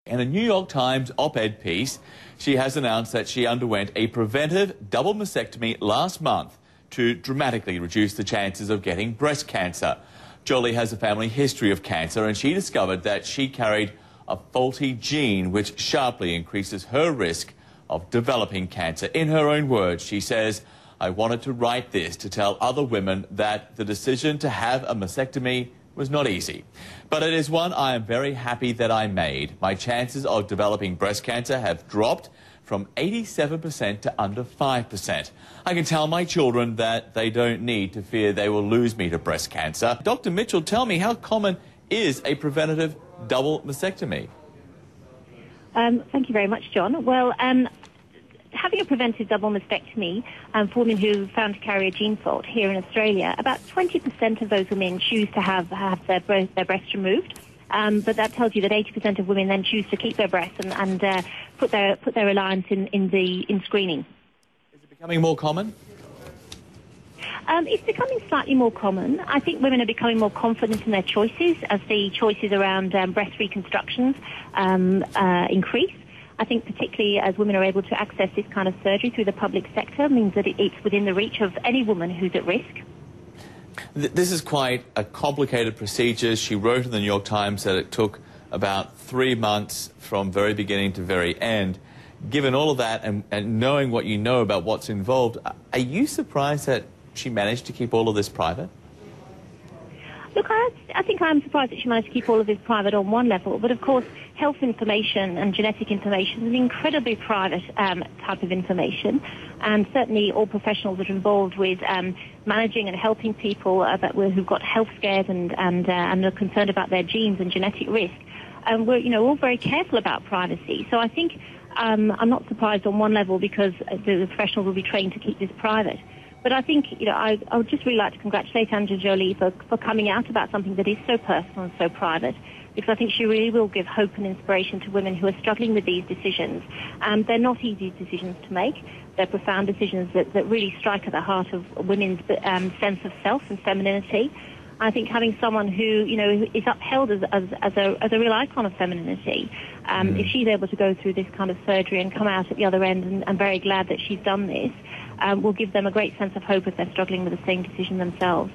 In a New York Times op-ed piece, she has announced that she underwent a preventive double mastectomy last month to dramatically reduce the chances of getting breast cancer. Jolly has a family history of cancer, and she discovered that she carried a faulty gene which sharply increases her risk of developing cancer. In her own words, she says, "I wanted to write this to tell other women that the decision to have a mastectomy was not easy, but it is one I am very happy that I made. My chances of developing breast cancer have dropped from 87% to under 5%. I can tell my children that they don't need to fear they will lose me to breast cancer." Dr. Mitchell, tell me, how common is a preventative double mastectomy? Thank you very much, John. Well, having a preventive double mastectomy for women who are found to carry a gene fault here in Australia, about 20% of those women choose to have their breasts removed. But that tells you that 80% of women then choose to keep their breasts and put their reliance in screening. Is it becoming more common? It's becoming slightly more common. I think women are becoming more confident in their choices as the choices around breast reconstructions increase. I think particularly as women are able to access this kind of surgery through the public sector means that it's within the reach of any woman who's at risk. This is quite a complicated procedure. She wrote in the New York Times that it took about 3 months from very beginning to very end. Given all of that and knowing what you know about what's involved, are you surprised that she managed to keep all of this private? Look, I think I'm surprised that she managed to keep all of this private on one level, but of course health information and genetic information is an incredibly private type of information, and certainly all professionals that are involved with managing and helping people who've got health scares and are concerned about their genes and genetic risk, we're all very careful about privacy. So I think I'm not surprised on one level because the professionals will be trained to keep this private. But I think, I would just really like to congratulate Angelina Jolie for coming out about something that is so personal and so private, because I think she really will give hope and inspiration to women who are struggling with these decisions. They're not easy decisions to make. They're profound decisions that really strike at the heart of women's sense of self and femininity. I think having someone who, is upheld as a real icon of femininity, if she's able to go through this kind of surgery and come out at the other end, and I'm very glad that she's done this, will give them a great sense of hope if they're struggling with the same decision themselves.